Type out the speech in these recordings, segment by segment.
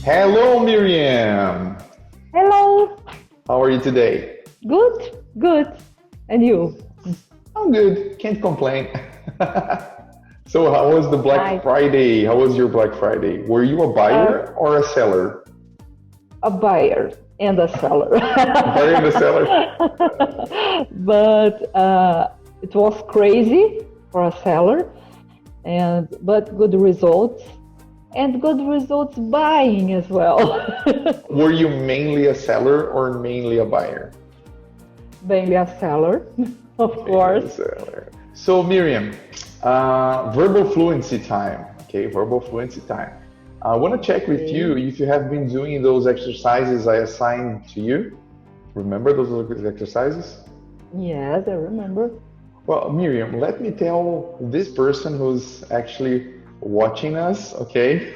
Hello, Míriam. Hello. How are you today? Good, good. And you? I'm good. Can't complain. So, how was the Black Nice. Friday? How was your Black Friday? Were you a Uh, buyer or a seller? a buyer and a seller. Buyer and a seller? But it was crazy for a seller, and but good results and good results buying as well. Were you mainly a seller or mainly a buyer? Mainly a seller, of Mainly a course. seller. So, Míriam, verbal fluency time. Okay, verbal fluency time. I want to check with Okay. you if you have been doing those exercises I assigned to you. Remember those exercises? Yes, I remember. Well, Miriam, let me tell this person who's actually watching us, okay?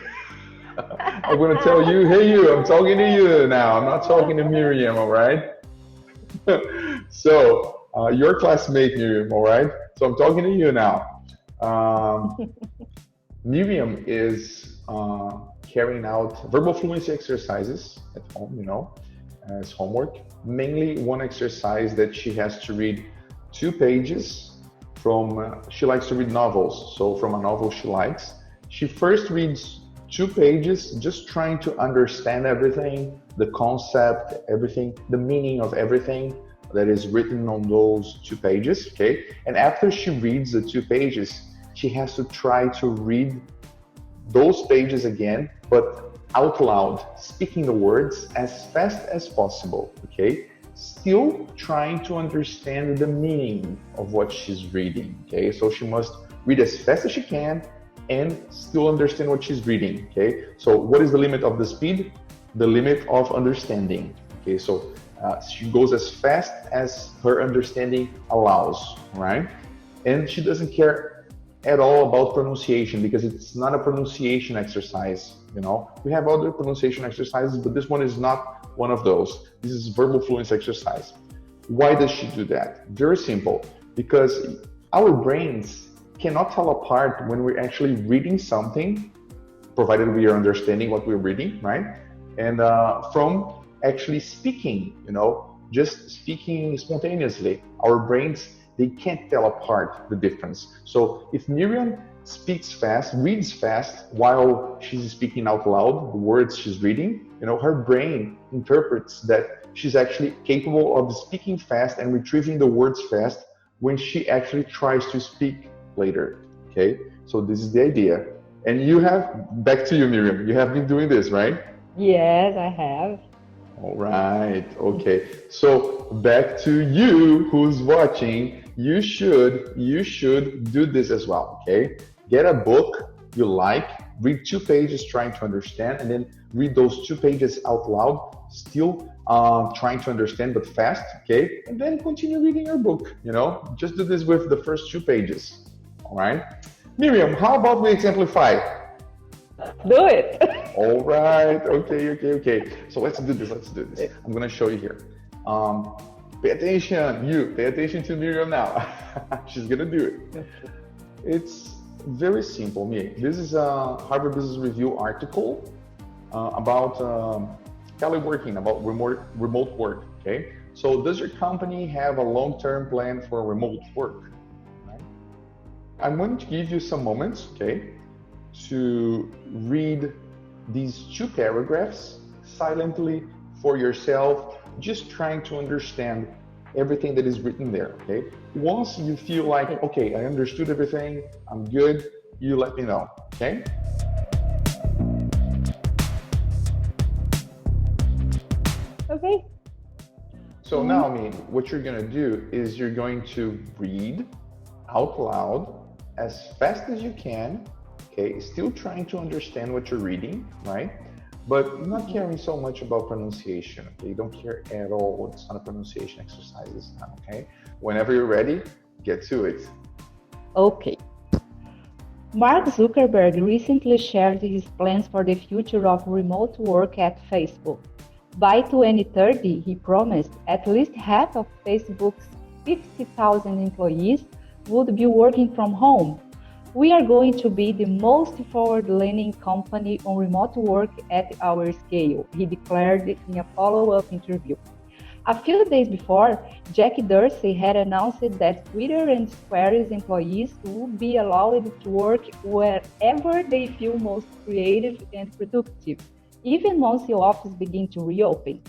I'm gonna tell you, hey you, I'm talking to you now. I'm not talking to Miriam, all right? So, your classmate, Miriam, all right? So I'm talking to you now. Um, Miriam is carrying out verbal fluency exercises at home, as homework. Mainly one exercise that she has to read 2 pages from, she likes to read novels. So from a novel she likes, she first reads 2 pages, just trying to understand everything, the concept, everything, the meaning of everything that is written on those 2 pages, okay? And after she reads the 2 pages, she has to try to read those pages again, but out loud, speaking the words as fast as possible, okay? Still trying to understand the meaning of what she's reading, okay? So she must read as fast as she can and still understand what she's reading, okay? So what is the limit of the speed? The limit of understanding, okay? So she goes as fast as her understanding allows, right? And she doesn't care at all about pronunciation because it's not a pronunciation exercise. We have other pronunciation exercises, but this one is not one of those. This is verbal fluency exercise. Why does she do that? Very simple, because our brains cannot tell apart when we're actually reading something, provided we are understanding what we're reading, right? And from actually speaking, just speaking spontaneously. Our brains, they can't tell apart the difference. So if Miriam speaks fast, reads fast while she's speaking out loud, the words she's reading, her brain interprets that she's actually capable of speaking fast and retrieving the words fast when she actually tries to speak later. Okay, so this is the idea. And back to you, Miriam, you have been doing this, right? Yes, I have. All right. Okay. So back to you who's watching. You should do this as well. Okay. Get a book you like, read 2 pages trying to understand, and then read those 2 pages out loud, still trying to understand but fast. Okay. And then continue reading your book. Just do this with the first 2 pages. All right. Miriam, how about we exemplify? Do it. All right. Okay. So let's do this. I'm gonna show you here. Pay attention. You pay attention to Miriam now. She's gonna do it. It's very simple. This is a Harvard Business Review article about teleworking, about remote work. Okay. So does your company have a long-term plan for remote work? Right? I'm going to give you some moments. Okay, to read these 2 paragraphs silently for yourself, just trying to understand everything that is written there, okay? Once you feel like, okay, I understood everything, I'm good, you let me know, okay? Okay. So now, what you're gonna do is you're going to read out loud as fast as you can. Okay, still trying to understand what you're reading, right? But not caring so much about pronunciation, okay? You don't care at all. It's not a pronunciation exercise this time, okay? Whenever you're ready, get to it. Okay. Mark Zuckerberg recently shared his plans for the future of remote work at Facebook. By 2030, he promised at least half of Facebook's 50,000 employees would be working from home. We are going to be the most forward-leaning company on remote work at our scale, he declared in a follow-up interview. A few days before, Jack Dorsey had announced that Twitter and Square's employees would be allowed to work wherever they feel most creative and productive, even once the office begins to reopen.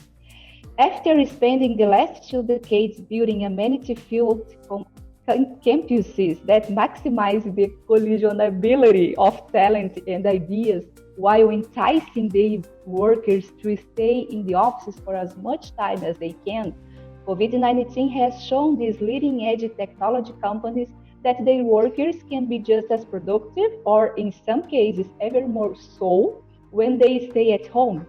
After spending the last 2 decades building amenity-filled campuses that maximize the collisionability of talent and ideas while enticing the workers to stay in the offices for as much time as they can, COVID-19 has shown these leading-edge technology companies that their workers can be just as productive, or in some cases, ever more so, when they stay at home.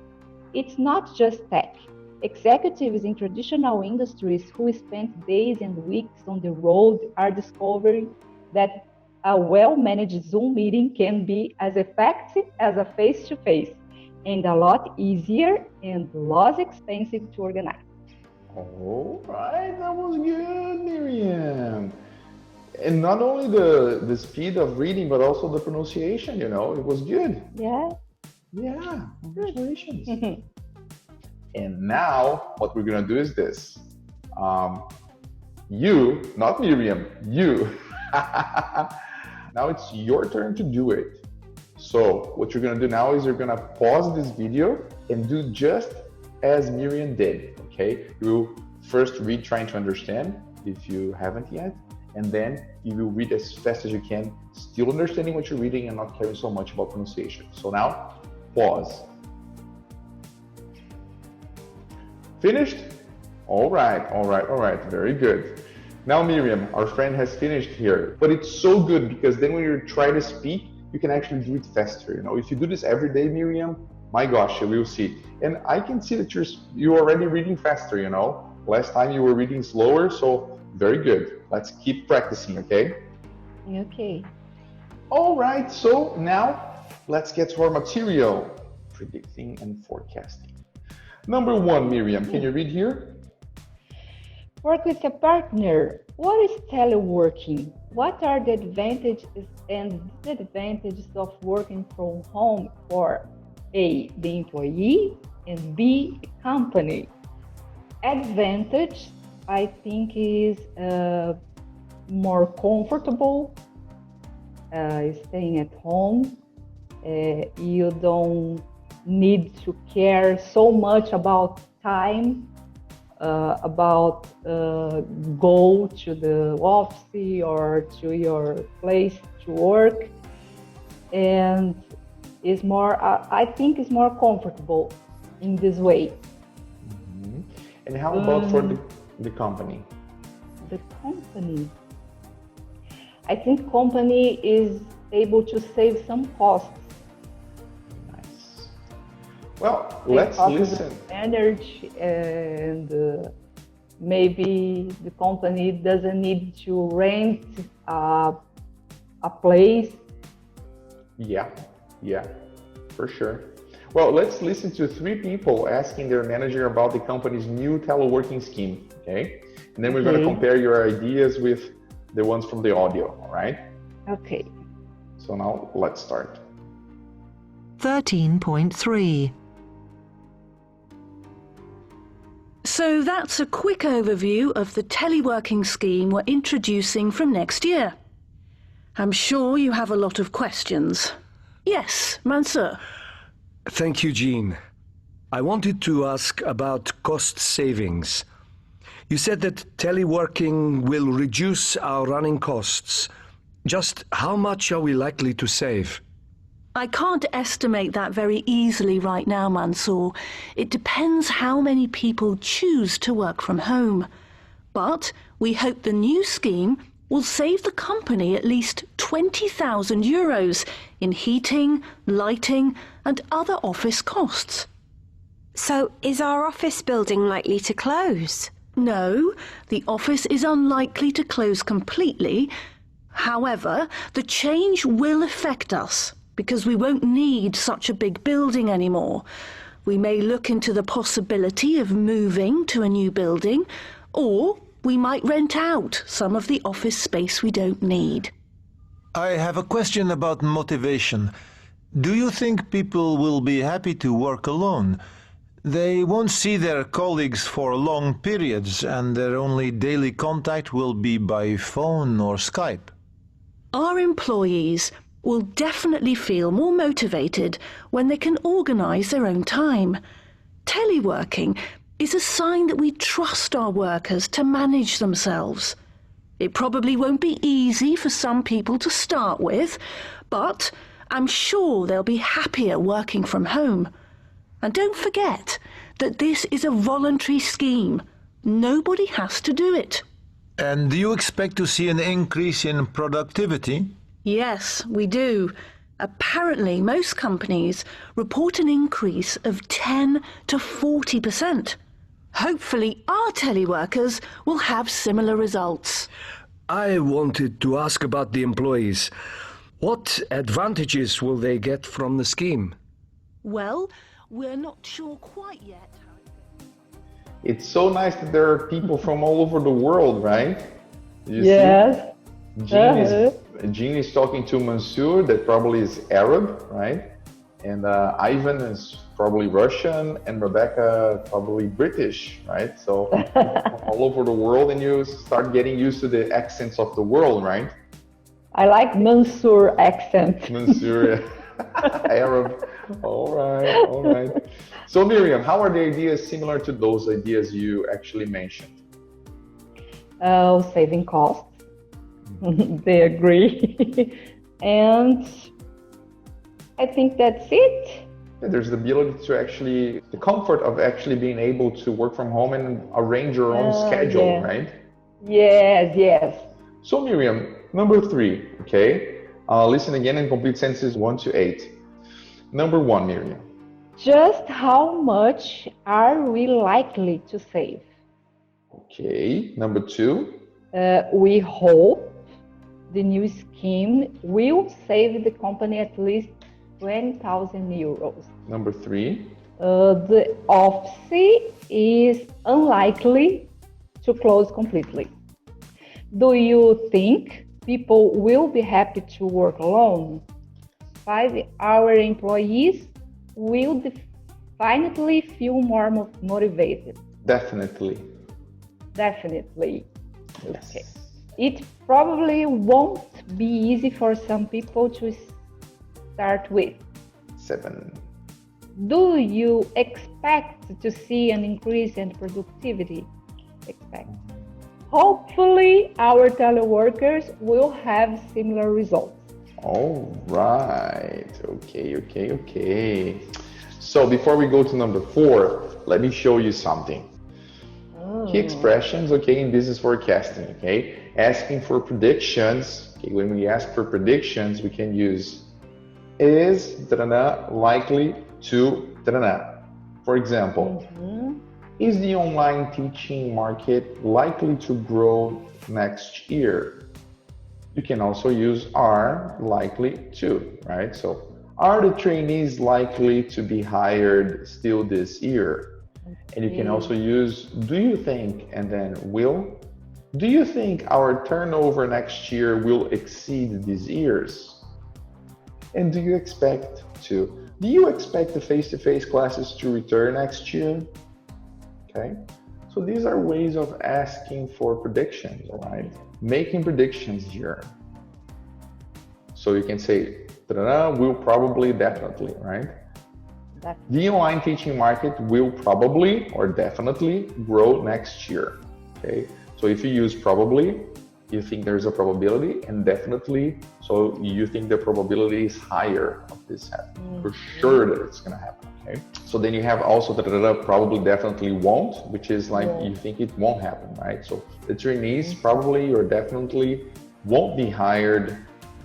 It's not just tech. Executives in traditional industries who spend days and weeks on the road are discovering that a well-managed Zoom meeting can be as effective as a face-to-face, and a lot easier and less expensive to organize. All right, that was good, Míriam. And not only the speed of reading, but also the pronunciation, it was good. Yeah. Yeah, congratulations. And now what we're gonna do is this. You, not Míriam, you. Now it's your turn to do it. So what you're gonna do now is you're gonna pause this video and do just as Míriam did, okay? You will first read trying to understand if you haven't yet, and then you will read as fast as you can, still understanding what you're reading and not caring so much about pronunciation. So now, pause. Finished? All right, very good. Now, Míriam, our friend has finished here, but it's so good because then when you try to speak, you can actually do it faster. If you do this every day, Míriam, my gosh, you will see. And I can see that you're already reading faster. Last time you were reading slower, so very good. Let's keep practicing, okay? Okay. All right, so now let's get to our material, predicting and forecasting. Number 1, Míriam, can you read here? Work with a partner. What is teleworking? What are the advantages and disadvantages of working from home for A, the employee, and B, the company? Advantage, I think, is more comfortable, staying at home. You don't need to care so much about time, about go to the office or to your place to work, and is more, I think, is more comfortable in this way. Mm-hmm. And how about for the company? The company, I think company is able to save some costs. Nice. Well, let's listen. Energy, and maybe the company doesn't need to rent a place. Yeah, for sure. Well, let's listen to 3 people asking their manager about the company's new teleworking scheme, okay? And then we're going to compare your ideas with the ones from the audio, all right? Okay. So now let's start. 13.3. So that's a quick overview of the teleworking scheme we're introducing from next year. I'm sure you have a lot of questions. Yes, Mansour. Thank you, Jean. I wanted to ask about cost savings. You said that teleworking will reduce our running costs. Just how much are we likely to save? I can't estimate that very easily right now, Mansour. It depends how many people choose to work from home. But we hope the new scheme will save the company at least €20,000 in heating, lighting, and other office costs. So is our office building likely to close? No, the office is unlikely to close completely. However, the change will affect us because we won't need such a big building anymore. We may look into the possibility of moving to a new building, or we might rent out some of the office space we don't need. I have a question about motivation. Do you think people will be happy to work alone? They won't see their colleagues for long periods, and their only daily contact will be by phone or Skype. Our employees will definitely feel more motivated when they can organise their own time. Teleworking is a sign that we trust our workers to manage themselves. It probably won't be easy for some people to start with, but I'm sure they'll be happier working from home. And don't forget that this is a voluntary scheme. Nobody has to do it. And do you expect to see an increase in productivity? Yes, we do. Apparently, most companies report an increase of 10 to 40%. Hopefully, our teleworkers will have similar results. I wanted to ask about the employees. What advantages will they get from the scheme? Well, we're not sure quite yet. It's so nice that there are people from all over the world, right? You Yes. see? Jean is talking to Mansour, that probably is Arab, right? And Ivan is probably Russian, and Rebecca probably British, right? So all over the world, and you start getting used to the accents of the world, right? I like Mansour accent. Mansour, Arab. All right, all right. So Míriam, how are the ideas similar to those ideas you actually mentioned? Saving costs. They agree. And I think that's it. There's the ability to actually, the comfort of actually being able to work from home and arrange your own schedule, yeah. right? Yes, yes. So Míriam, number 3, okay? Listen again and complete sentences 1 to 8. Number 1, Míriam. Just how much are we likely to save? Okay. Number 2. We hope the new scheme will save the company at least 20,000 euros. Number 3. The office is unlikely to close completely. Do you think people will be happy to work alone? 5. Our employees will definitely feel more motivated. Definitely. Definitely. Yes. Okay. It probably won't be easy for some people to start with. 7. Do you expect to see an increase in productivity? Expect. Hopefully, our teleworkers will have similar results. All right. Okay. So before we go to number 4, let me show you something. Key expressions, okay, in business forecasting, okay? Asking for predictions, okay, when we ask for predictions, we can use is likely to. For example, is the online teaching market likely to grow next year? You can also use are likely to, right? So are the trainees likely to be hired still this year? And you can also use do you think and then will. Do you think our turnover next year will exceed these years? And do you expect to? Do you expect the face-to-face classes to return next year? Okay, so these are ways of asking for predictions, all right? Making predictions here. So you can say, will probably, definitely, right? The online teaching market will probably or definitely grow next year, okay? So if you use probably, you think there's a probability, and definitely, so you think the probability is higher of this happening, for sure that it's gonna happen, okay? So then you have also probably definitely won't, which is like you think it won't happen, right? So the trainees probably or definitely won't be hired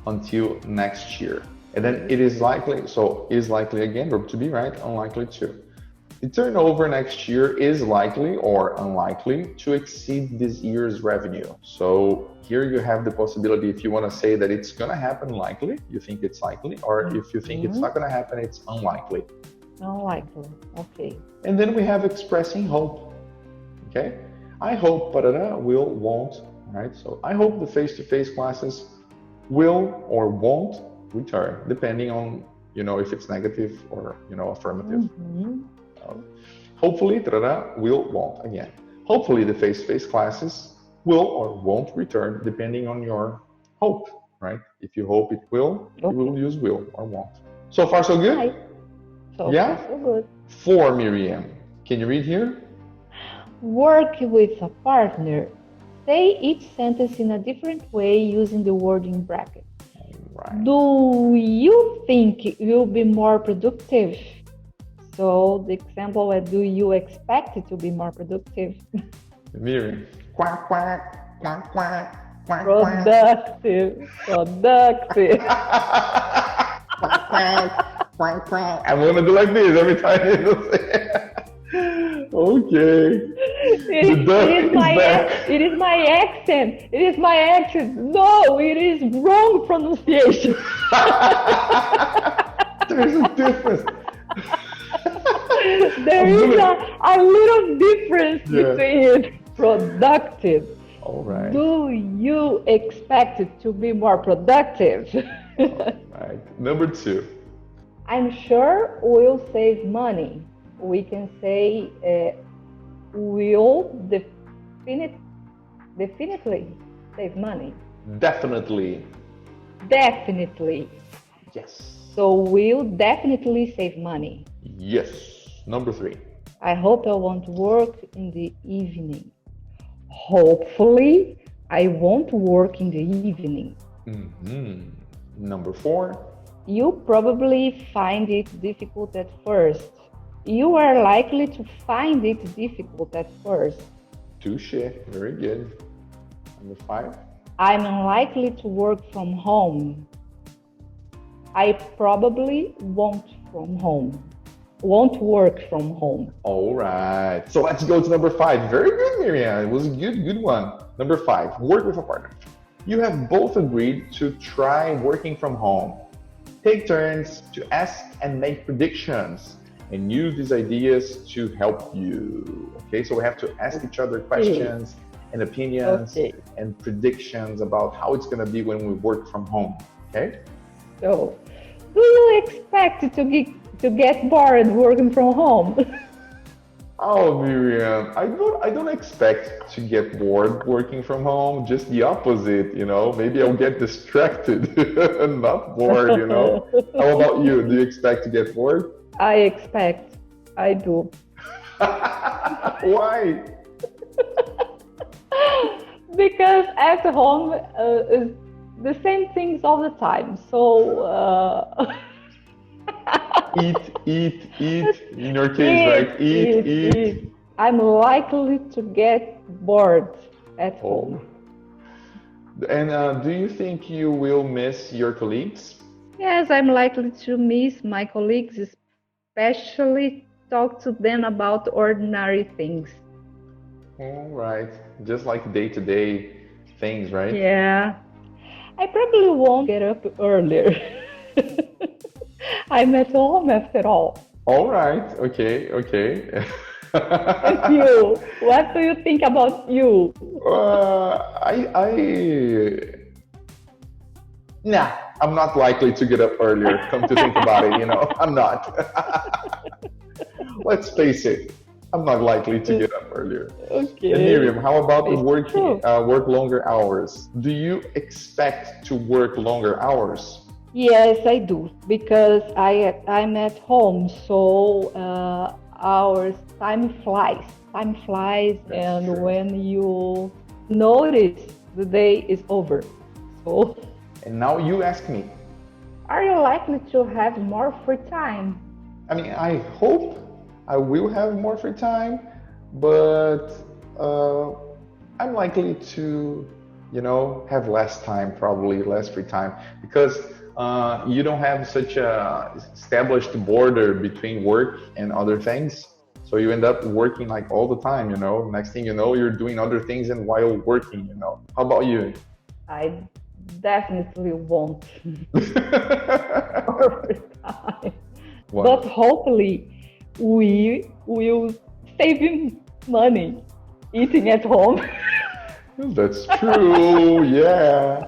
until next year. And then it is likely, so is likely again, verb to be, right? Unlikely to. The turnover next year is likely or unlikely to exceed this year's revenue. So here you have the possibility, if you want to say that it's going to happen likely, you think it's likely, or if you think it's not going to happen, it's unlikely. Unlikely, okay. And then we have expressing hope, okay? I hope, will, won't, right? So I hope the face-to-face classes will or won't return, depending on, if it's negative or, affirmative. Hopefully, will, won't, again. Hopefully the face-to-face classes will or won't return, depending on your hope, right? If you hope it will, you will use will or won't. So far, so good? Right. So Yeah? far, so good. 4, Míriam. Can you read here? Work with a partner. Say each sentence in a different way using the word in brackets. Right. Do you think it will be more productive? So the example is, do you expect it to be more productive? Míriam. Quack, quack, quack, quack, quack, Productive. Productive. quack, quack, quack, quack. I'm going to do like this every time you say it. Okay. It is my accent. It is my accent. No, it is wrong pronunciation. There's a difference. There is a little difference between productive. All right. Do you expect it to be more productive? Right. Number 2. I'm sure we'll save money. We can say will definitely save money. Definitely. Definitely. Yes. So we'll definitely save money. Yes. Number 3. I hope I won't work in the evening. Hopefully, I won't work in the evening. Number 4. You probably find it difficult at first. You are likely to find it difficult at first. Touche. Very good. Number 5. I'm unlikely to work from home. I probably won't work from home. All right. So let's go to number 5. Very good, Míriam. It was a good one. Number 5. Work with a partner. You have both agreed to try working from home. Take turns to ask and make predictions and use these ideas to help you. Okay, so we have to ask each other questions and opinions and predictions about how it's going to be when we work from home. Okay? So, do you expect to get bored working from home? Oh, Míriam, I don't expect to get bored working from home. Just the opposite, Maybe I'll get distracted, not bored, How about you? Do you expect to get bored? I expect. I do. Why? Because at home is the same things all the time. So eat. In your case, right? Eat. I'm likely to get bored at home. And do you think you will miss your colleagues? Yes, I'm likely to miss my colleagues, especially talk to them about ordinary things. All right. Just like day-to-day things, right? Yeah. I probably won't get up earlier. I'm at home after all. All right. Okay. And you? What do you think about you? Nah, I'm not likely to get up earlier. Come to think about it, I'm not. Let's face it. I'm not likely to get up earlier. Okay. And Míriam, how about the work longer hours? Do you expect to work longer hours? Yes, I do, because I'm at home, so time flies. And true. when you notice, the day is over. So, and now you ask me. Are you likely to have more free time? I hope I will have more free time, but I'm likely to, have less time, probably less free time, because you don't have such a established border between work and other things. So you end up working like all the time, Next thing you know, you're doing other things and while working, How about you? I definitely won't. More time. What? But hopefully we will save money eating at home. That's true, yeah.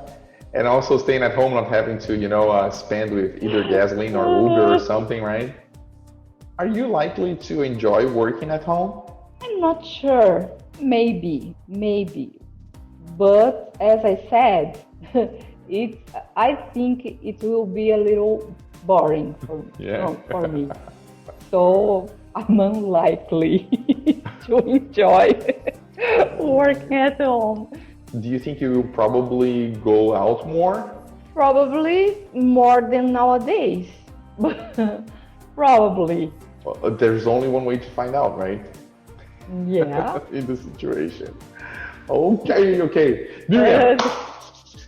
And also staying at home, not having to, spend with either gasoline or Uber or something, right? Are you likely to enjoy working at home? I'm not sure. Maybe. But as I said, I think it will be a little boring for me. So I'm unlikely to enjoy working at home. Do you think you will probably go out more? Probably more than nowadays. Probably. Well, there's only one way to find out, right? Yeah. In the situation. Okay. Míriam,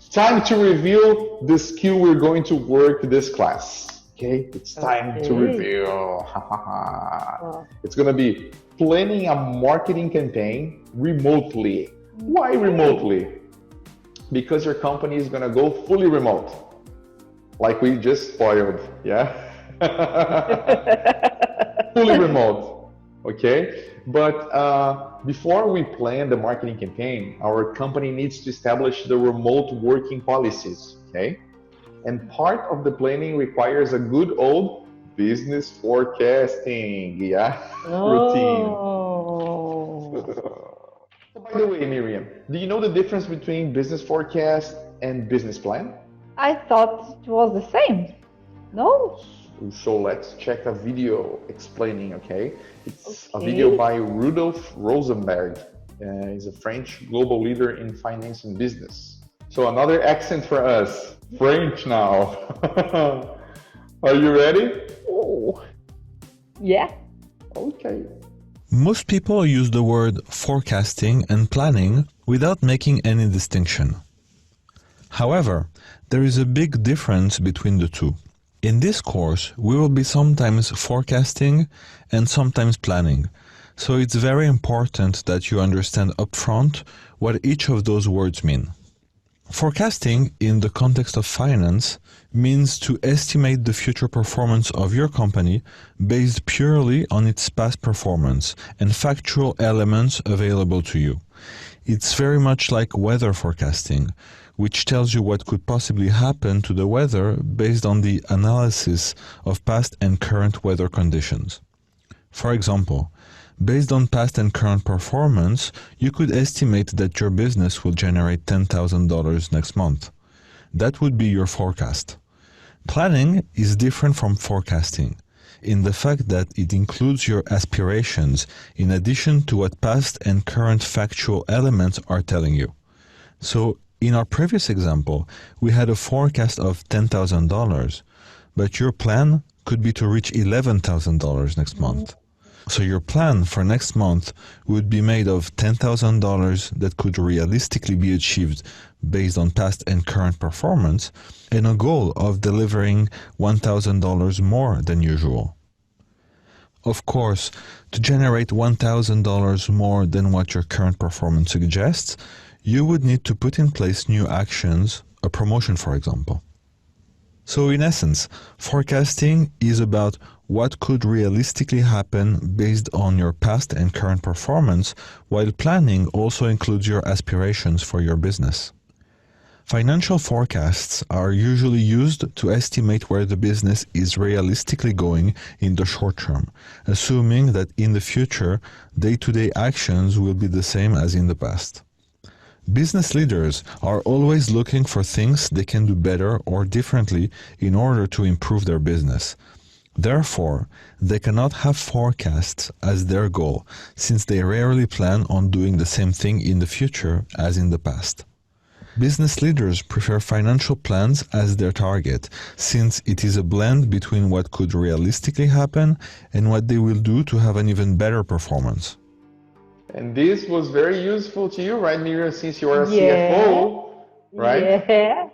time to reveal the skill we're going to work this class. Okay, it's time to reveal. It's going to be planning a marketing campaign remotely. Why remotely? Because your company is going to go fully remote. Like we just spoiled, yeah? Fully remote, okay? But before we plan the marketing campaign, our company needs to establish the remote working policies, okay? And part of the planning requires a good old business forecasting, yeah? Routine. By the way, Míriam, do you know the difference between business forecast and business plan? I thought it was the same. No? So let's check a video explaining, okay? It's a video by Rudolf Rosenberg. He's a French global leader in finance and business. So another accent for us, French now. Are you ready? Oh. Yeah. Okay. Most people use the word forecasting and planning without making any distinction. However, there is a big difference between the two. In this course, we will be sometimes forecasting and sometimes planning, so it's very important that you understand upfront what each of those words mean. Forecasting, in the context of finance, means to estimate the future performance of your company based purely on its past performance and factual elements available to you. It's very much like weather forecasting, which tells you what could possibly happen to the weather based on the analysis of past and current weather conditions. For example, based on past and current performance, you could estimate that your business will generate $10,000 next month. That would be your forecast. Planning is different from forecasting in the fact that it includes your aspirations in addition to what past and current factual elements are telling you. So, in our previous example, we had a forecast of $10,000, but your plan could be to reach $11,000 next month. So your plan for next month would be made of $10,000 that could realistically be achieved based on past and current performance, and a goal of delivering $1,000 more than usual. Of course, to generate $1,000 more than what your current performance suggests, you would need to put in place new actions, a promotion for example. So in essence, forecasting is about what could realistically happen based on your past and current performance, while planning also includes your aspirations for your business. Financial forecasts are usually used to estimate where the business is realistically going in the short term, assuming that in the future, day-to-day actions will be the same as in the past. Business leaders are always looking for things they can do better or differently in order to improve their business. Therefore, they cannot have forecasts as their goal, since they rarely plan on doing the same thing in the future as in the past. Business leaders prefer financial plans as their target, since it is a blend between what could realistically happen and what they will do to have an even better performance. And this was very useful to you, right, Míriam, since you are a CFO, right? Yeah.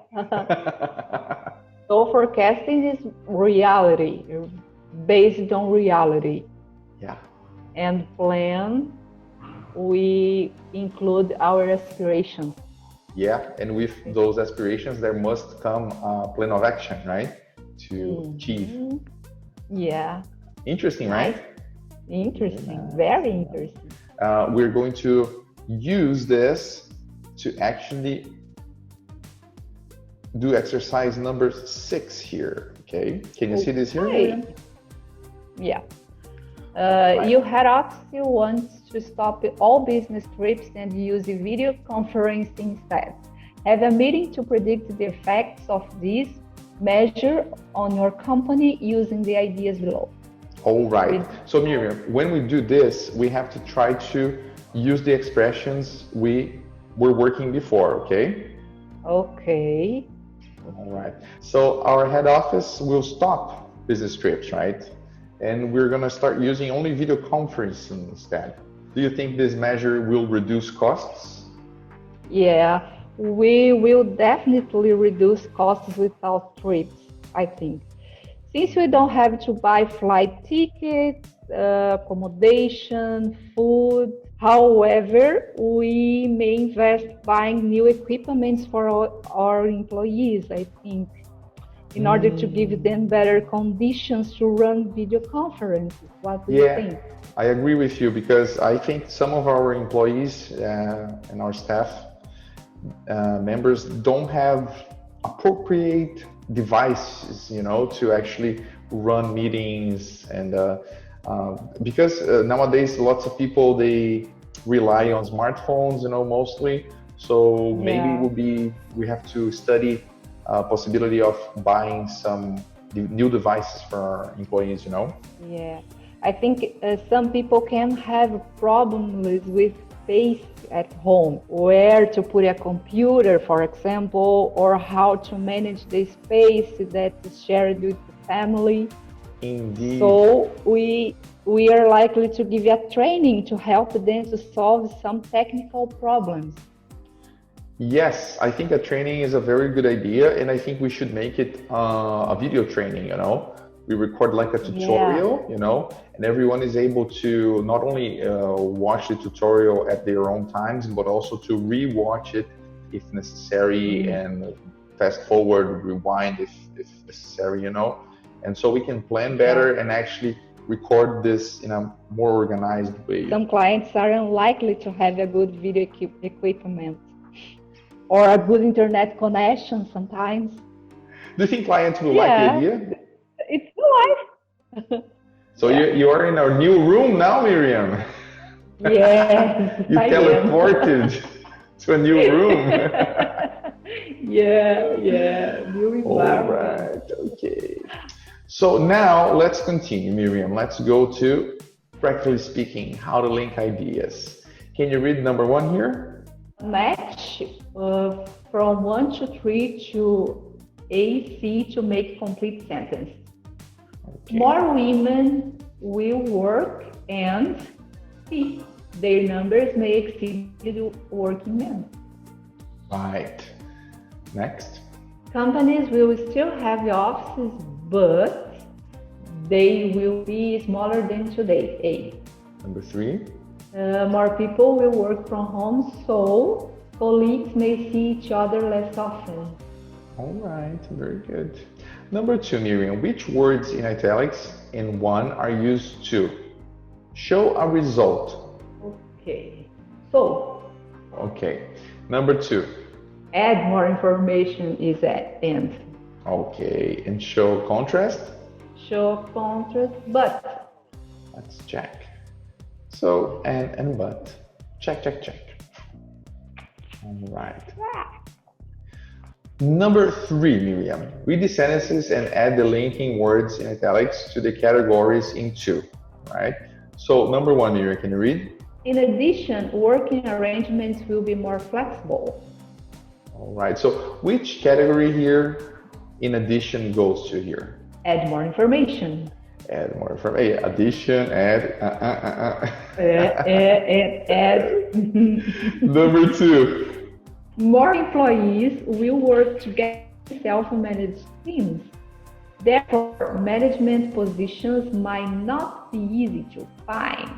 So forecasting is reality, based on reality. Yeah. And plan, we include our aspirations. Yeah, and with those aspirations, there must come a plan of action, right? To achieve. Yeah. Interesting, right? Interesting, very interesting. We're going to use this to actually do exercise number 6 here. Okay, can you see this here, Okay. Míriam? Yeah. Right. Your head office wants to stop all business trips and use a video conference instead. Have a meeting to predict the effects of this measure on your company using the ideas below. All right. So Míriam, when we do this, we have to try to use the expressions we were working before, okay? Okay. All right. So our head office will stop business trips, right? And we're going to start using only video conferencing instead. Do you think this measure will reduce costs? Yeah, we will definitely reduce costs without trips, I think. Since we don't have to buy flight tickets, accommodation, food. However, we may invest buying new equipment for our employees, I think, in order to give them better conditions to run video conferences. What do you think? I agree with you because I think some of our employees and our staff members don't have appropriate devices, you know, to actually run meetings, and because nowadays lots of people, they rely on smartphones, you know, mostly. So maybe we have to study possibility of buying some new devices for our employees, you know. Yeah, I think some people can have problems with space at home, where to put a computer, for example, or how to manage the space that is shared with the family. Indeed. So we are likely to give a training to help them to solve some technical problems. Yes, I think a training is a very good idea, and I think we should make it a video training, you know. We record like a tutorial, you know, and everyone is able to not only watch the tutorial at their own times, but also to re-watch it if necessary, and fast forward, rewind if necessary, you know. And so we can plan better and actually record this in a more organized way. Some clients are unlikely to have a good video equipment or a good internet connection sometimes. Do you think clients will like the idea? It's life. So you are in our new room now, Míriam. Yes. You teleported to a new room. New environment. All right, okay. So now let's continue, Míriam. Let's go to practically speaking, how to link ideas. Can you read number 1 here? Match from 1 to 3 to A, C to make complete sentence. Okay. More women will work, and C, their numbers may exceed the working men. Right. Next. Companies will still have the offices, but they will be smaller than today. A. Number 3. More people will work from home, so colleagues may see each other less often. All right, very good. Number 2, Míriam, which words in italics in 1 are used to show a result? Okay, so. Okay, number 2. Add more information is at end. Okay, and show contrast? Show contrast, but. Let's check. So, and but. Check. All right. Number 3, Míriam. Read the sentences and add the linking words in italics to the categories in 2. Right? So, number 1, Míriam, can you read? In addition, working arrangements will be more flexible. All right. So, which category here, in addition, goes to here? Add more information. Add more information. Addition, add. Add. Number 2. More employees will work together in self-managed teams. Therefore, management positions might not be easy to find.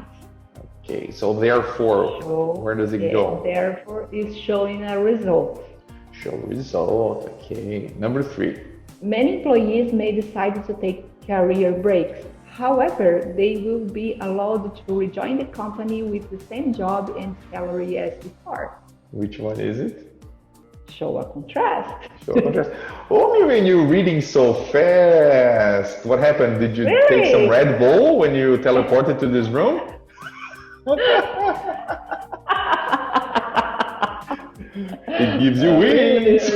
Okay, so therefore, where does it go? Therefore, is showing a result. Show result, okay. Number 3. Many employees may decide to take career breaks. However, they will be allowed to rejoin the company with the same job and salary as before. Which one is it? Show a contrast. So contrast. Oh, when you're reading so fast. What happened? Did you take some Really? Red Bull when you teleported to this room? It gives you wings.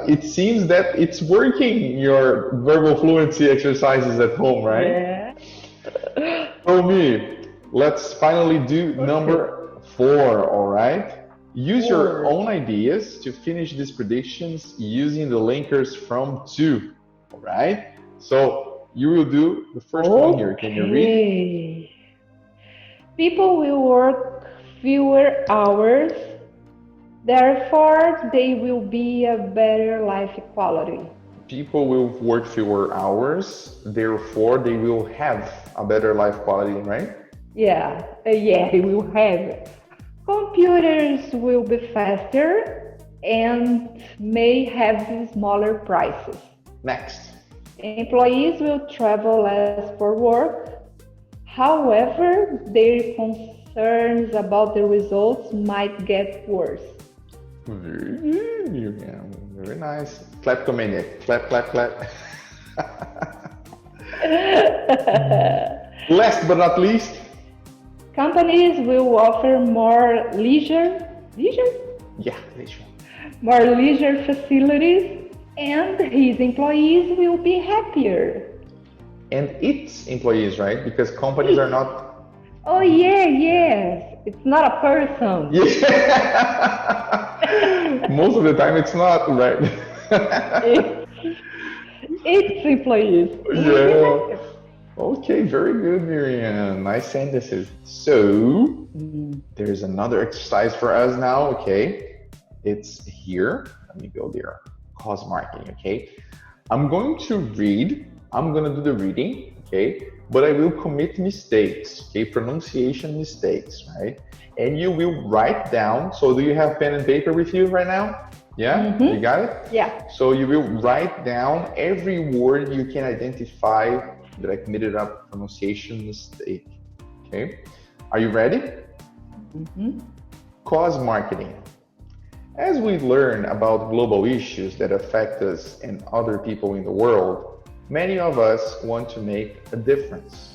It seems that it's working, your verbal fluency exercises at home, right? Yeah. So me, let's finally do number 4, all right? Use your own ideas to finish these predictions using the linkers from 2, all right? So you will do the first one here. Can you read? Okay. People will work fewer hours, therefore they will be a better life quality. People will work fewer hours, therefore they will have a better life quality, right? Yeah, they will have. Computers will be faster and may have smaller prices. Next. Employees will travel less for work. However, their concerns about the results might get worse. Very good, Míriam. Very nice. Kleptomaniac. Clap, clap, clap. Last but not least. Companies will offer more leisure Yeah, leisure. more leisure facilities, and his employees will be happier. And its employees, right? Because companies are not. Oh yeah, yes. It's not a person. Yeah. Most of the time it's not, right? It's employees. Yeah. Okay, very good, Míriam. Nice sentences. So, there's another exercise for us now, okay? It's here. Let me go there. Cause marking, okay? I'm going to read. I'm going to do the reading, okay? But I will commit mistakes, okay? Pronunciation mistakes, right? And you will write down. So, do you have pen and paper with you right now? Yeah? You got it? Yeah. So, you will write down every word you can identify that I committed a pronunciation mistake. Okay, are you ready? Cause marketing. As we learn about global issues that affect us and other people in the world, many of us want to make a difference.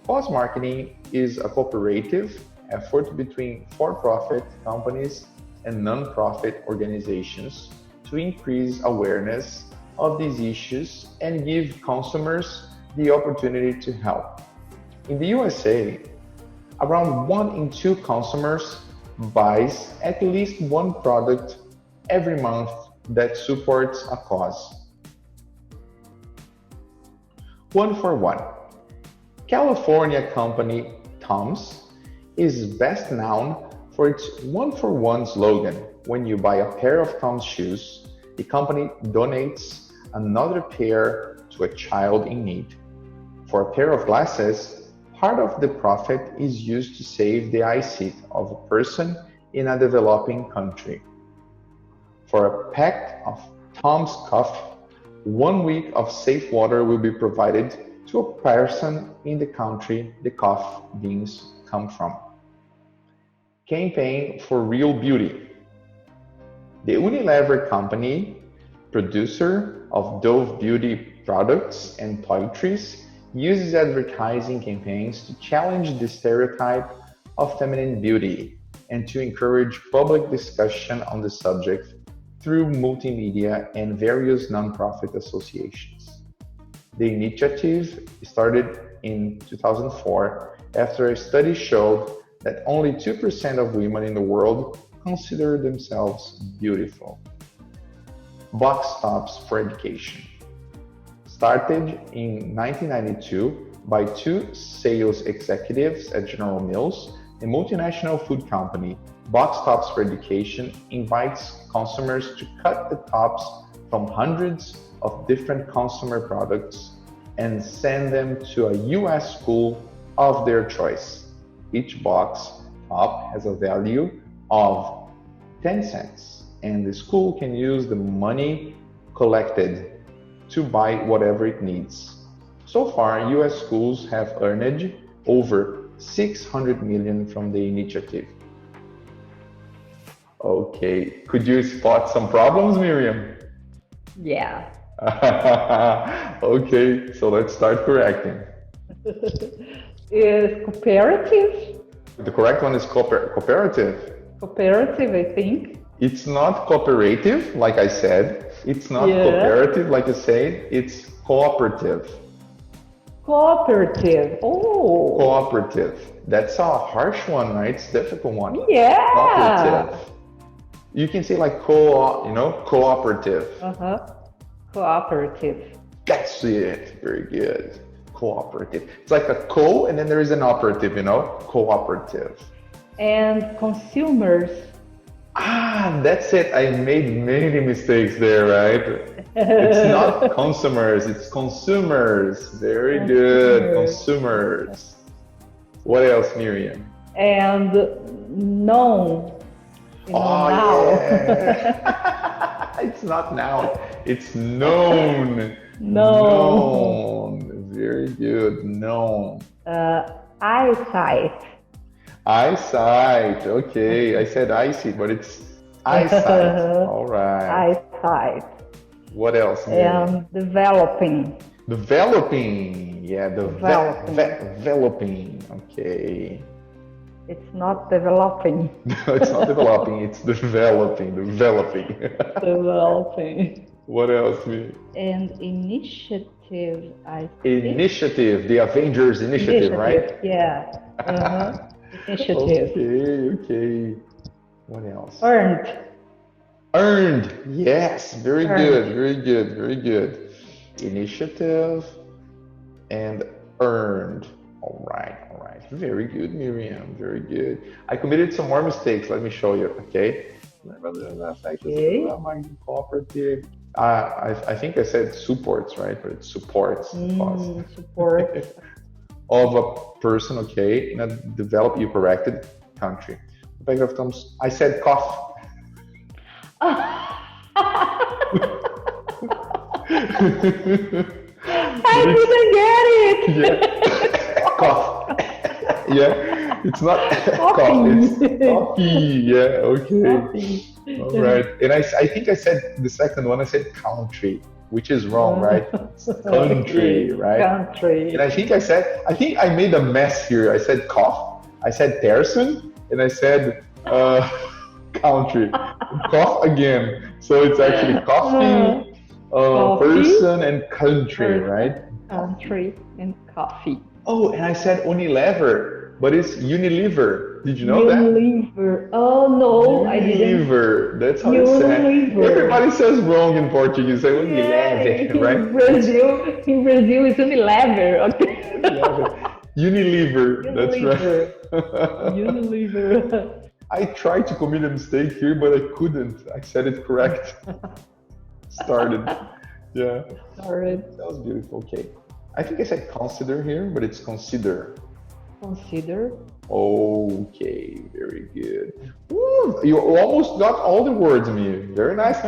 Cause marketing is a cooperative effort between for-profit companies and non-profit organizations to increase awareness of these issues and give consumers the opportunity to help. In the USA, around 1 in 2 consumers buys at least one product every month that supports a cause. 1 for 1. California company Tom's is best known for its 1 for 1 slogan. When you buy a pair of Tom's shoes, the company donates another pair to a child in need. For a pair of glasses, part of the profit is used to save the eyesight of a person in a developing country. For a pack of Tom's cough, 1 week of safe water will be provided to a person in the country the cough beans come from. Campaign for real beauty. The Unilever company, producer of Dove beauty products and toiletries, uses advertising campaigns to challenge the stereotype of feminine beauty and to encourage public discussion on the subject through multimedia and various nonprofit associations. The initiative started in 2004 after a study showed that only 2% of women in the world consider themselves beautiful. Box tops for education. Started in 1992 by 2 sales executives at General Mills, a multinational food company. Box Tops for Education invites consumers to cut the tops from hundreds of different consumer products and send them to a US school of their choice. Each box top has a value of 10 cents, and the school can use the money collected to buy whatever it needs. So far, US schools have earned over $600 million from the initiative. Okay. Could you spot some problems, Míriam? Yeah. Okay, so let's start correcting. Is cooperative? The correct one is cooperative. Cooperative, I think. It's not cooperative, like I said. It's not cooperative, like you said. It's cooperative. Cooperative. Oh. Cooperative. That's a harsh one, right? It's a difficult one. Yeah. Cooperative. You can say like cooperative. Cooperative. That's it. Very good. Cooperative. It's like a co and then there is an operative, cooperative. And consumers. That's it. I made many mistakes there, right? It's not consumers, it's consumers. Very good. Consumers. What else, Míriam? And known. Now. Yeah. It's not now. It's known. Known. Very good. Known. Eyesight. Eyesight. Okay. I said eyesight, but it's eyesight. All right. Eyesight. What else, Míriam? And developing. Developing. Yeah, developing. Okay. It's not developing. No, it's not developing. It's developing. Developing. What else, Míriam? And initiative. Initiative. The Avengers initiative, right? Yeah. Initiative. Okay. What else? Earned. Yes. Very good. Initiative and earned. All right. Very good, Míriam. Very good. I committed some more mistakes. Let me show you. Okay. Cooperative. I think I said supports, right? But it's supports. Support. Of a person, okay, in a developed, you corrected country. I said cough. I didn't get it. Yeah. Cough. Yeah, it's not cough, it's coffee. Yeah, okay. Coffee. All right. And I think I said the second one, I said country, which is wrong, right? It's country, right? Country. And I think I made a mess here. I said cough, I said person, and I said country. Cough again. So it's actually coffee, person, and country, right? Country and coffee. Oh, and I said Unilever, but it's Unilever. Did you know that? Unilever. Oh no, I didn't. Unilever. That's how it's said. Everybody says wrong in Portuguese. Say Unilever, right? In Brazil, it's Unilever. Okay. Unilever. That's right. Unilever. I tried to commit a mistake here, but I couldn't. I said it correct. Started. Yeah. Started. That was beautiful. Okay. I think I said consider here, but it's consider. Consider. Okay, very good. Woo, you almost got all the words, Míriam. Very nice.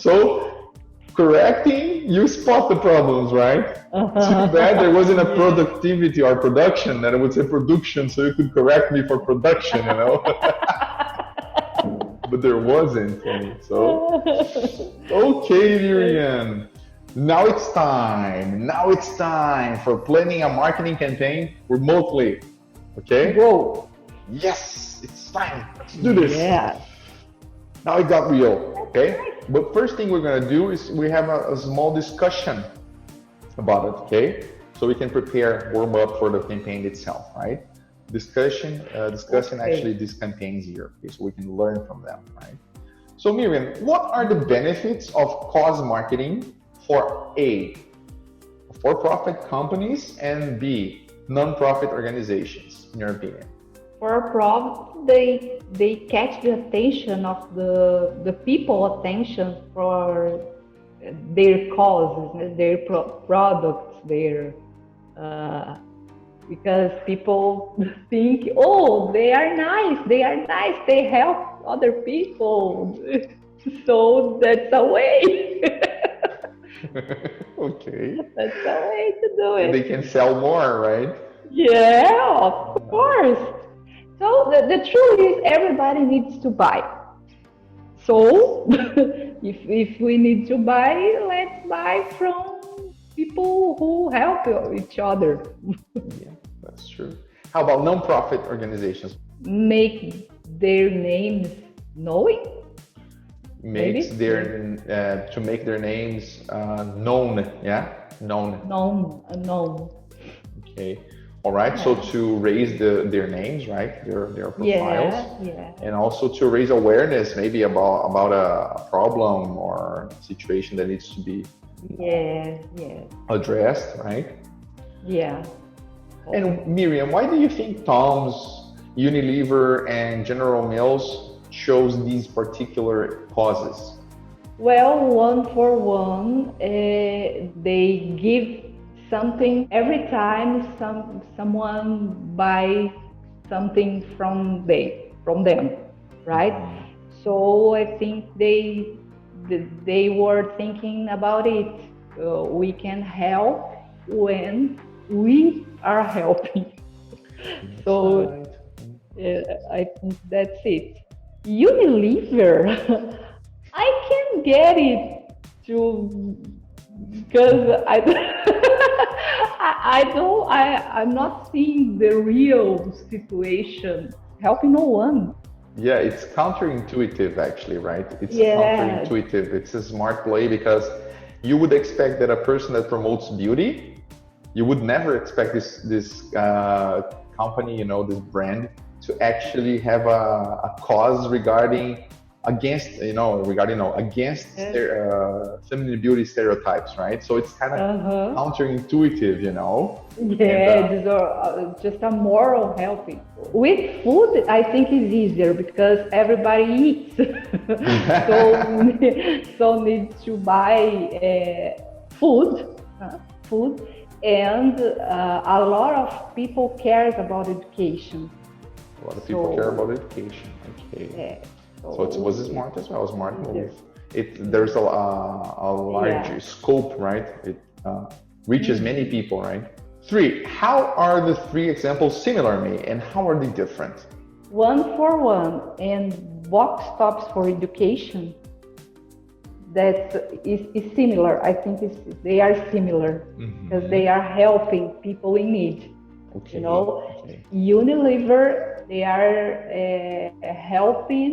So, correcting, you spot the problems, right? Too bad there wasn't a productivity or production, and I would say production, so you could correct me for production, But there wasn't any. So, okay, Míriam. Now it's time for planning a marketing campaign remotely. Okay? Go. Yes, it's time. Let's do this. Yeah. Now it got real. Okay? But first thing we're going to do is we have a small discussion about it. Okay? So we can warm up for the campaign itself, right? Discussing actually these campaigns here. Okay? So we can learn from them, right? So Míriam, what are the benefits of cause marketing for A, for-profit companies, and B, non-profit organizations, in your opinion? For-profit, they catch the attention of the people attention for their causes, their products, because people think, oh, they are nice, they help other people, so that's a way. Okay. That's the way to do it. And they can sell more, right? Yeah, of course. So the truth is everybody needs to buy. So, if we need to buy, let's buy from people who help each other. Yeah, that's true. How about non-profit organizations? Make their names known. Makes Maybe? their to make their names known. Yeah, known. Known. Okay. All right. So to raise their names, right? Their profiles. Yeah. And also to raise awareness, maybe about a problem or situation that needs to be Yeah. addressed, right? Yeah. And Míriam, why do you think Tom's, Unilever, and General Mills chose these particular causes? Well, one for one, they give something every time someone buys something from them, right? So I think they were thinking about it. We can help when we are helping. So I think that's it. Unilever, I can get it too, because I'm not seeing the real situation helping no one. Yeah, it's counterintuitive actually, right? It's Yeah. counterintuitive. It's a smart play because you would expect that a person that promotes beauty, you would never expect this company, this brand, to actually have a cause against feminine beauty stereotypes, right? So it's kind of counterintuitive, Yeah, these are just a moral helping. With food, I think it's easier because everybody eats, so needs to buy food, and a lot of people cares about education. A lot of people care about education. Okay. Yeah. So it was smart as well, smart move. There's a large scope, right? It reaches many people, right? 3. How are the 3 examples similar, May, and how are they different? One for one and box tops for education. That is similar. I think they are similar because they are helping people in need. Okay. Okay. Unilever, they are helping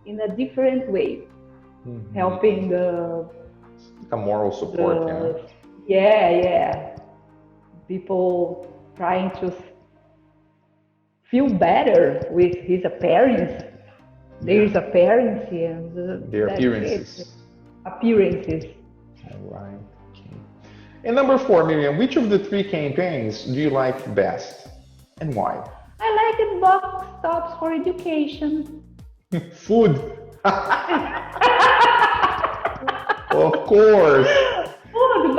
in a different way, helping a moral support. People trying to feel better with his appearance. There's appearance and their appearances. Appearances. All right. Okay. And number 4, Míriam, which of the 3 campaigns do you like best, and why? I like it box tops for education. Food. Of course. Food,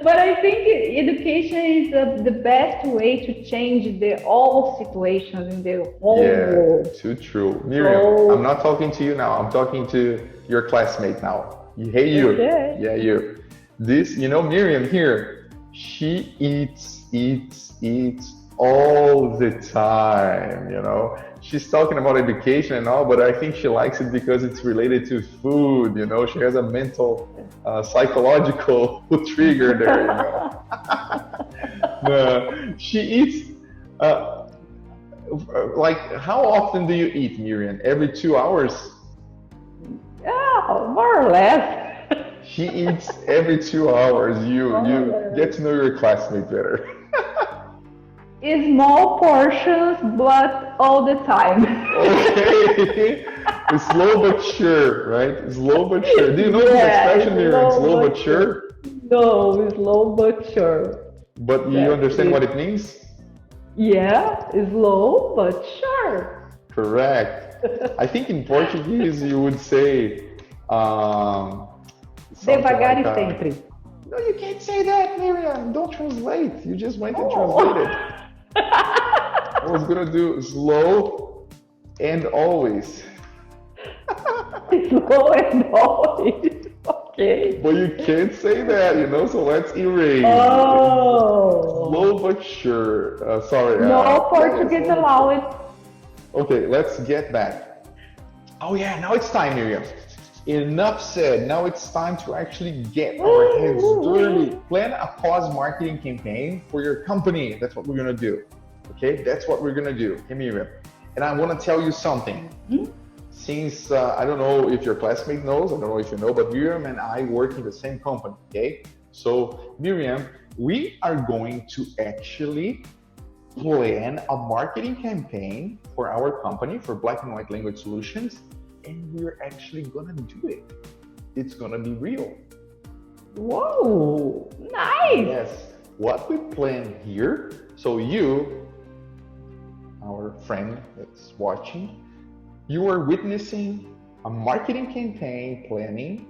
but I think education is the best way to change all situations in the whole world. Too true. Míriam, I'm not talking to you now. I'm talking to your classmate now. Hey, you. Okay. Yeah, you. This, Míriam here, she eats all the time, She's talking about education and all, but I think she likes it because it's related to food, She has a mental, psychological trigger there, She eats, how often do you eat, Míriam? Every 2 hours? Yeah, more or less. She eats every 2 hours. You get to know your classmate better. Small portions, but all the time. Okay. It's slow but sure, right? Slow but sure. Do you know this expression, Míriam? Slow but sure? No, slow but sure. But you understand what it means? Yeah, slow but sure. Correct. I think in Portuguese you would say devagar e sempre. No, you can't say that, Míriam. Don't translate. You just went and translated. I was gonna do slow and always. Slow and always. Okay. But you can't say that, so let's erase. Oh. Slow but sure. Sorry. No Portuguese allowed. Okay, let's get back. Oh yeah, now it's time, Míriam. Enough said. Now it's time to actually get our heads dirty. Plan a cause marketing campaign for your company. That's what we're gonna do. Okay, that's what we're gonna do. Okay, Míriam. And I want to tell you something. Since I don't know if your classmate knows, I don't know if you know, but Míriam and I work in the same company. Okay, so Míriam, we are going to actually plan a marketing campaign for our company, for Black'n'White Language Solutions, and we're actually gonna do it. It's gonna be real. Whoa, nice. Yes. What we plan here, so you, our friend that's watching, you are witnessing a marketing campaign planning,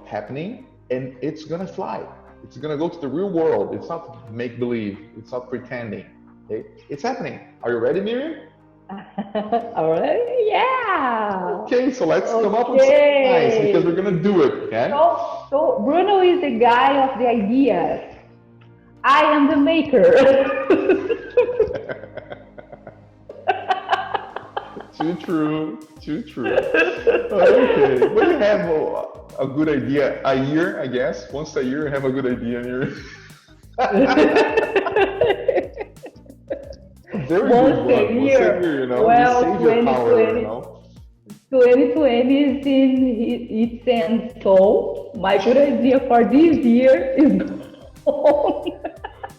happening, and it's gonna fly. It's gonna go to the real world. It's not make-believe. It's not pretending. Okay, it's happening. Are you ready, Míriam? All right, yeah. Okay, so let's come up with something nice because we're gonna do it. Okay. So Bruno is the guy of the ideas. I am the maker. Too true. Okay, but you have a good idea a year, I guess. Once a year, you have a good idea in your. Very Once good one. a year. Well, you save your power, 2020 is in its end, so my good idea for this year is gone.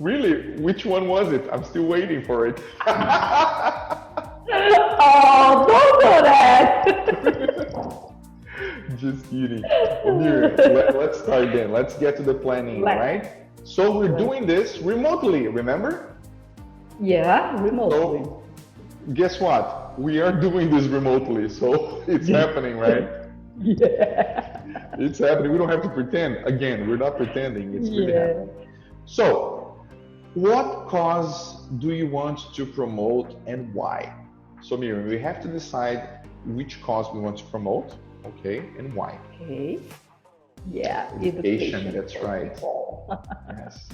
Really? Which one was it? I'm still waiting for it. Oh, don't do that. Just kidding. Here, let's start then. Let's get to the planning, right? So we're doing this remotely, remember? Yeah, remotely. So, guess what? We are doing this remotely, so it's happening, right? Yeah. It's happening. We don't have to pretend. Again, we're not pretending. It's really happening. So, what cause do you want to promote and why? So, Míriam, we have to decide which cause we want to promote, okay, and why. Okay. Yeah, education. That's right. Yes.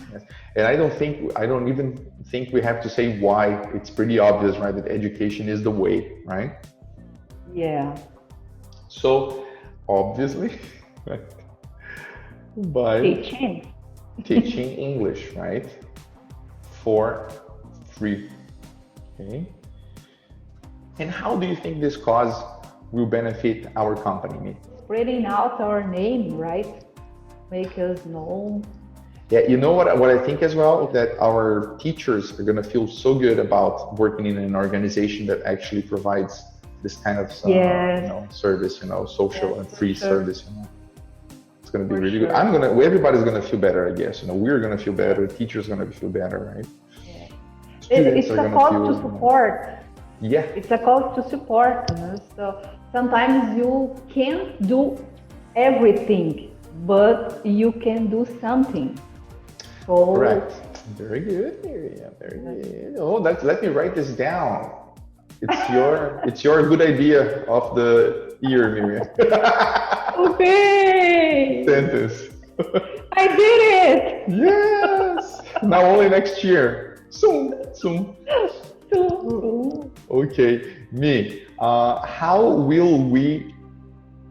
And I don't even think we have to say why. It's pretty obvious, right? That education is the way, right? Yeah. So, obviously, by teaching English, right? For free. Okay. And how do you think this cause will benefit our company? Spreading out our name, right? Make us known. Yeah, you know what I think as well? That our teachers are going to feel so good about working in an organization that actually provides this kind of service, social and free service. It's going to be really good. Everybody's going to feel better, I guess. We're going to feel better. Teachers are going to feel better, right? Yeah. It's a call to support. Yeah. It's a call to support. So sometimes you can't do everything, but you can do something. So, correct. Very good, Míriam. Very good. Oh, let me write this down. It's your good idea of the year, Míriam. Okay. Sentence. I did it. Yes. Now only next year. Soon. Okay, how will we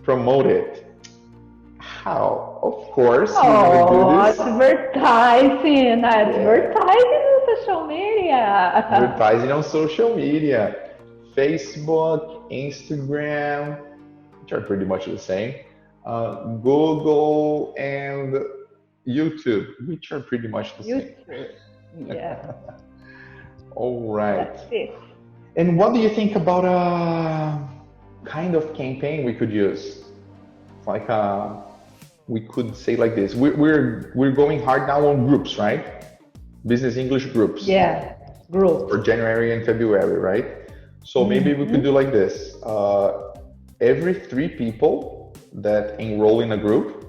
promote it? How? Of course, we're gonna do this. Advertising on social media. Advertising on social media. Facebook, Instagram, which are pretty much the same. Google and YouTube, which are pretty much the same. Yeah. All right. That's it. And what do you think about a kind of campaign we could use? Like we could say like this: we're going hard now on groups, right? Business English groups. Yeah, groups. For January and February, right? So maybe we could do like this: every 3 people that enroll in a group,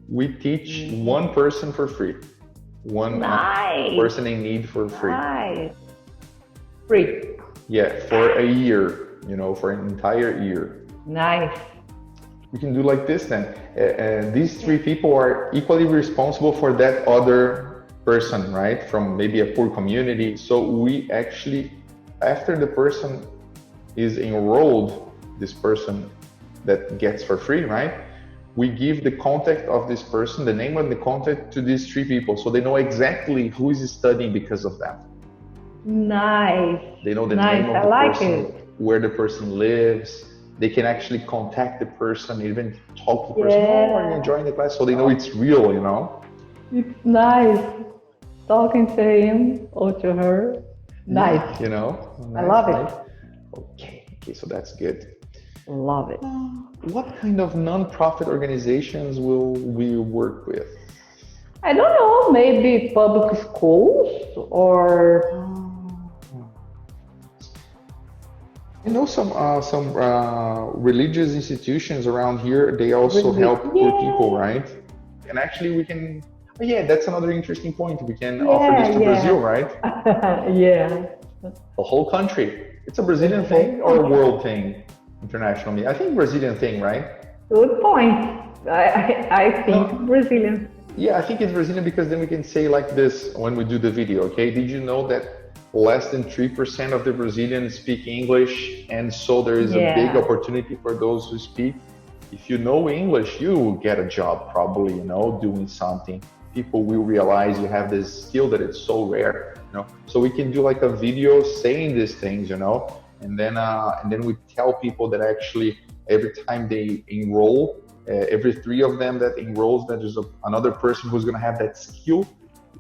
we teach one person for free. One person in need for free. Nice. Free. Yeah, for a year, for an entire year. Nice. We can do like this then. These 3 people are equally responsible for that other person, right? From maybe a poor community. So we actually, after the person is enrolled, this person that gets for free, right? We give the contact of this person, the name and the contact to these 3 people, so they know exactly who is studying because of that. Nice. They know the Nice. name of I the like person, it. where the person lives. They can actually contact the person, even talk to the person. Yeah. Oh, are you enjoying the class? So they know it's real, you know? It's nice talking to him or to her. Nice. Yeah, you know? I Nice, love right? it. Okay, so that's good. Love it. What kind of non-profit organizations will we work with? I don't know, maybe public schools or I know some religious institutions around here. They also help poor people, right? And actually, we can. Oh, yeah, that's another interesting point. We can offer this to Brazil, right? Yeah. The whole country. It's a Brazilian thing or a world thing, internationally? I think Brazilian thing, right? Good point. I think Brazilian. Yeah, I think it's Brazilian because then we can say like this when we do the video, okay? Did you know that less than 3% of the Brazilians speak English, and so there is a big opportunity for those who speak? If you know English, you will get a job probably, you know, doing something. People will realize you have this skill that it's so rare, you know. So we can do like a video saying these things, you know, and then we tell people that actually every time they enroll, every 3 of them that enrolls, that there's another person who's going to have that skill,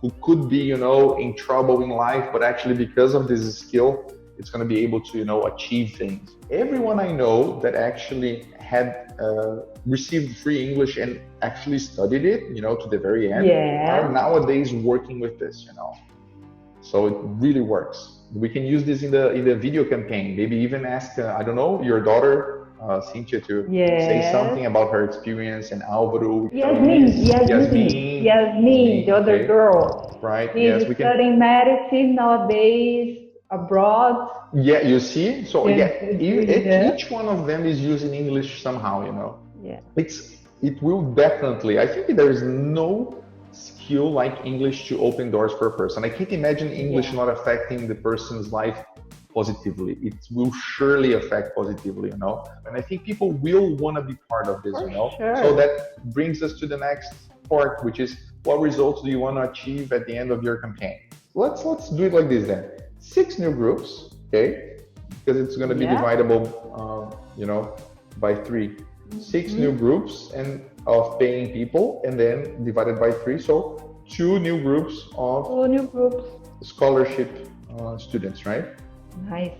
who could be, you know, in trouble in life, but actually because of this skill, it's going to be able to, you know, achieve things. Everyone I know that actually had received free English and actually studied it, you know, to the very end, are nowadays working with this, you know. So it really works. We can use this in the video campaign. Maybe even ask, I don't know, your daughter, Cynthia, to say something about her experience, and Álvaro. Yasmin, the other girl. Right. She's studying medicine nowadays abroad. Yeah, you see. So each one of them is using English somehow, you know. Yeah. It will definitely. I think there is no skill like English to open doors for a person. I can't imagine English not affecting the person's life positively. It will surely affect positively, you know. And I think people will want to be part of this, you know. Sure. So that brings us to the next part, which is what results do you want to achieve at the end of your campaign? Let's do it like this then. 6 new groups, okay? Because it's going to be dividable, you know, by 3. 6 new groups and of paying people, and then divided by 3. So 2 new groups of scholarship students, right? Nice.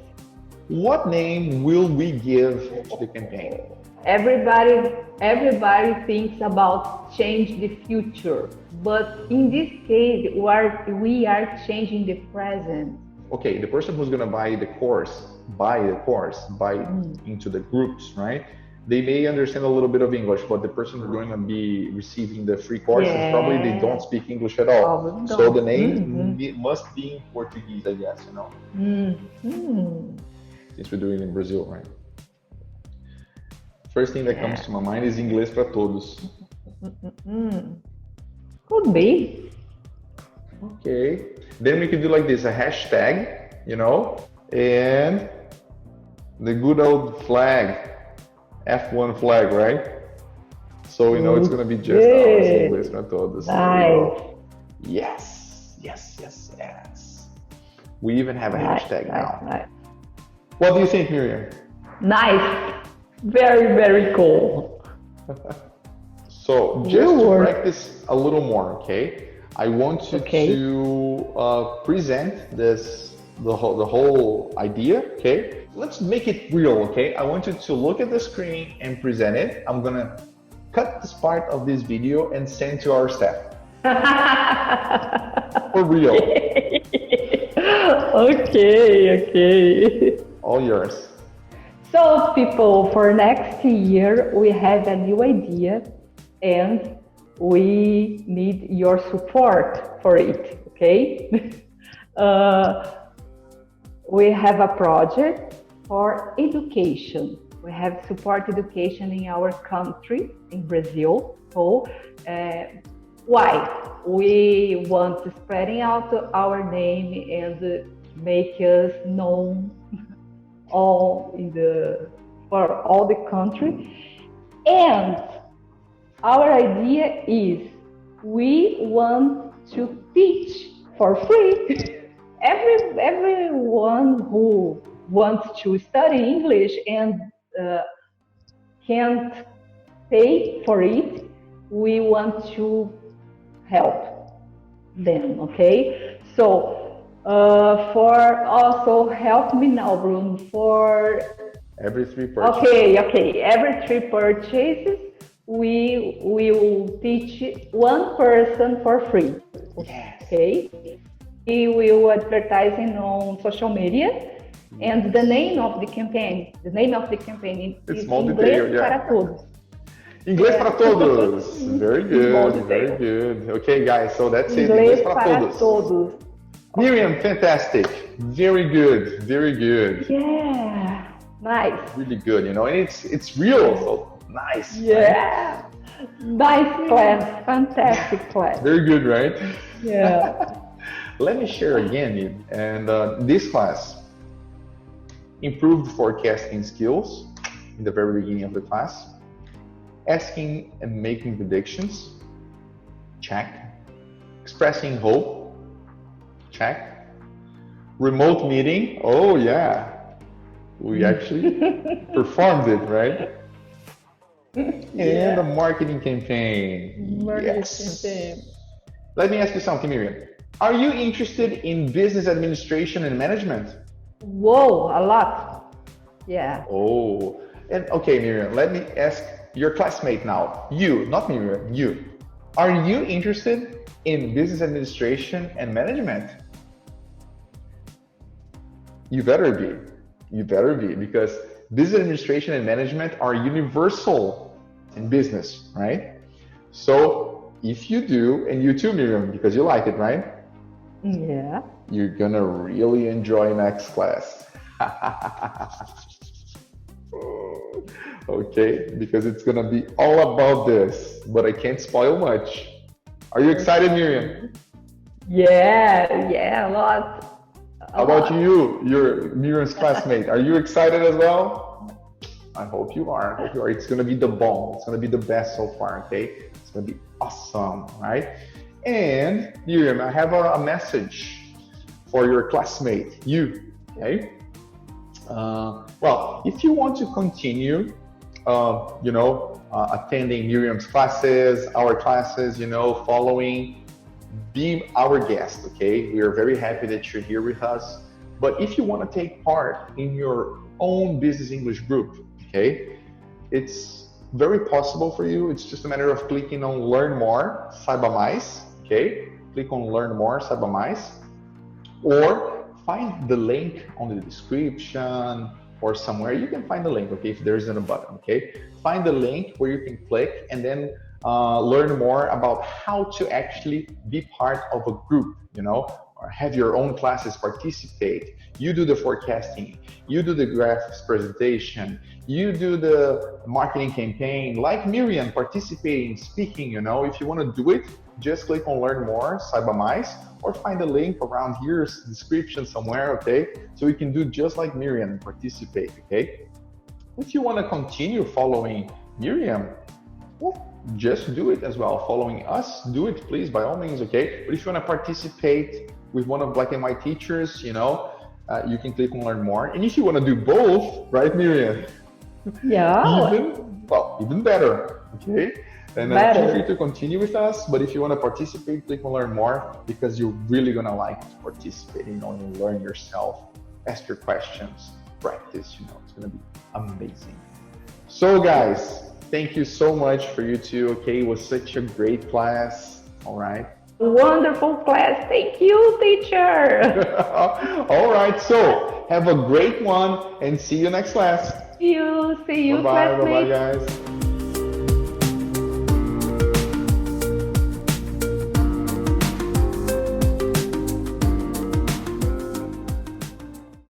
What name will we give to the campaign? Everybody thinks about change the future, but in this case, we are changing the present. Okay, the person who's going to buy into the groups, right? They may understand a little bit of English, but the person who's going to be receiving the free course, probably they don't speak English at all. So the name must be in Portuguese, I guess, you know. Since we're doing it in Brazil, right? First thing that comes to my mind is Inglês para Todos. Could be. Okay. Then we could do like this, a hashtag, you know, and the good old flag. F1 flag, right? So, you know, it's going to be just ours, Inglês para Todos. Nice. Yes. We even have a hashtag now. Nice. What do you think, Míriam? Nice. Very, very cool. So, just to practice a little more, okay? I want you to present the whole idea, okay? Let's make it real, okay? I want you to look at the screen and present it. I'm gonna cut this part of this video and send to our staff. For real. Okay. All yours. So, people, for next year, we have a new idea and we need your support for it, okay? We have a project for education. We have support education in our country, in Brazil. So, why? We want to spreading out our name and make us known all in the for all the country. And our idea is we want to teach for free. Everyone who wants to study English and can't pay for it, we want to help them, okay? So, for also help me now, Bruno, for Every 3 purchases. okay. Every 3 purchases, we will teach one person for free. Yes. Okay. We will advertising on social media, and the name of the campaign It's is small Inglês detail, yeah. para Todos. Inglês para todos. Very Small good, detail. very good. Okay, guys, so that's it. Inglês Inglês para para todos. Todos. Míriam, fantastic. Very good, very good. Yeah, nice. Really good, you know, and it's real, so nice. Yeah, nice class, fantastic class. Very good, right? Yeah. Let me share again, and this class, improved forecasting skills in the very beginning of the class, asking and making predictions, check, expressing hope, check, remote meeting, oh yeah, we actually performed it, right? And a marketing campaign. Yes. Let me ask you something, Míriam. Are you interested in business administration and management? Whoa, a lot. Yeah. Oh, and okay, Míriam, let me ask your classmate now. You, not Míriam, you. Are you interested in business administration and management? You better be. You better be, because business administration and management are universal in business, right? So if you do, and you too, Míriam, because you like it, right? Yeah. You're gonna really enjoy next class. Okay, because it's gonna be all about this, but I can't spoil much. Are you excited, Míriam? Yeah, a lot. How about you, your Míriam's classmate? Are you excited as well? I hope you are. I hope you are. It's gonna be the bomb. It's gonna be the best so far. Okay, it's gonna be awesome, right? And Míriam, I have a message for your classmate, you. Okay. Well, if you want to continue, attending Míriam's classes, our classes, following, be our guest, okay? We are very happy that you're here with us. But if you want to take part in your own business English group, okay, it's very possible for you. It's just a matter of clicking on Learn More, Saiba Mais, okay? Click on Learn More, Saiba Mais, or find the link on the description or somewhere. You can find the link, okay, if there isn't a button, okay? Find the link where you can click and then learn more about how to actually be part of a group, or have your own classes, participate. You do the forecasting, you do the graphics presentation, you do the marketing campaign, like Míriam, participating, speaking, if you want to do it, just click on Learn More, Saiba Mais, or find a link around here's description somewhere, okay? So you can do just like Míriam and participate, okay? If you want to continue following Míriam, well, just do it as well. Following us, do it, please, by all means, okay? But if you want to participate with one of Black-and-White teachers, you can click on Learn More. And if you want to do both, right, Míriam? Yeah. Even better, okay? And feel free to continue with us, but if you want to participate, click on Learn More, because you're really going to like participating, you learn yourself, ask your questions, practice, it's going to be amazing. So guys, thank you so much for you two, okay? It was such a great class, all right? Wonderful class. Thank you, teacher. All right, so have a great one and see you next class. See you, Bye-bye, classmates. guys.